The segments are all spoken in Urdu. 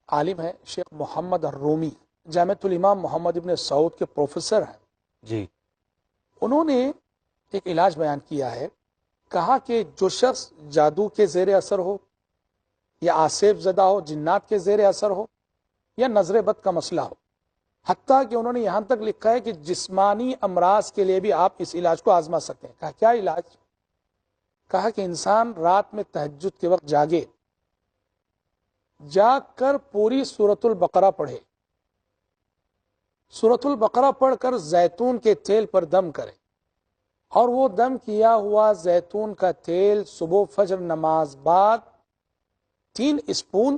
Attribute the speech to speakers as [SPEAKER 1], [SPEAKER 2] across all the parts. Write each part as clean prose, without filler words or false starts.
[SPEAKER 1] عالم ہیں شیخ محمد الرومی، جامعۃ الامام محمد ابن سعود کے پروفیسر ہیں
[SPEAKER 2] جی
[SPEAKER 1] انہوں نے ایک علاج بیان کیا ہے. کہا کہ جو شخص جادو کے زیر اثر ہو یا آصف زدہ ہو، جنات کے زیر اثر ہو یا نظر بد کا مسئلہ ہو، حتیٰ کہ انہوں نے یہاں تک لکھا ہے کہ جسمانی امراض کے لیے بھی آپ اس علاج کو آزما سکتے ہیں. کہا کیا علاج؟ کہا کہ انسان رات میں تہجد کے وقت جاگ کر پوری سورۃ البقرہ پڑھے، سورۃ البقرہ پڑھ کر زیتون کے تیل پر دم کرے، اور وہ دم کیا ہوا زیتون کا تیل صبح فجر نماز بعد 3 اسپون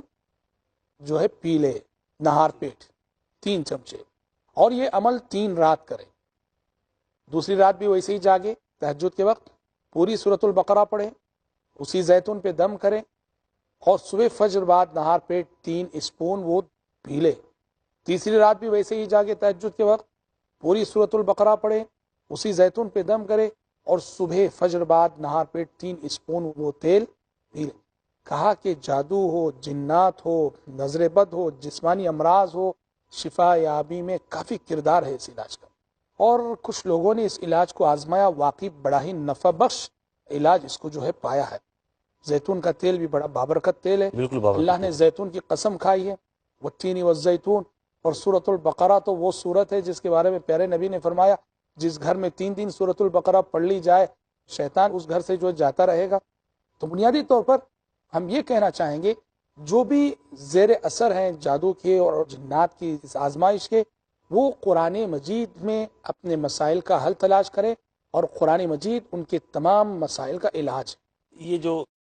[SPEAKER 1] جو ہے پی لے، نہار پیٹ 3 چمچے، اور یہ عمل 3 رات کرے. دوسری رات بھی ویسے ہی جاگے تہجد کے وقت، پوری سورۃ البقرہ پڑھے، اسی زیتون پہ دم کرے، اور صبح فجر بعد نہار پیٹ 3 اسپون وہ پی لے. تیسری رات بھی ویسے ہی جاگے تہجد کے وقت، پوری سورۃ البقرہ پڑھے، اسی زیتون پہ دم کرے، اور صبح فجر بعد نہار پیٹ 3 اسپون وہ تیل پی لے. کہا کہ جادو ہو، جنات ہو، نظر بد ہو، جسمانی امراض ہو، شفا یابی میں کافی کردار ہے اس علاج کا. اور کچھ لوگوں نے اس علاج کو آزمایا، واقعی بڑا ہی نفع بخش علاج اس کو جو ہے پایا ہے. زیتون کا تیل بھی بڑا بابرکت تیل ہے،
[SPEAKER 2] بالکل بابا.
[SPEAKER 1] اللہ نے زیتون کی قسم کھائی ہے، والتین والزیتون. اور سورۃ البقرہ تو وہ سورت ہے جس کے بارے میں پیارے نبی نے فرمایا جس گھر میں 3 سورۃ البقرہ پڑھ لی جائے شیطان اس گھر سے جو جاتا رہے گا. تو بنیادی طور پر ہم یہ کہنا چاہیں گے جو بھی زیر اثر ہیں جادو کے اور جنات کی اس آزمائش کے، وہ قرآن مجید میں اپنے مسائل کا حل تلاش کرے، اور قرآن مجید ان کے تمام مسائل کا علاج ہے.
[SPEAKER 2] یہ جو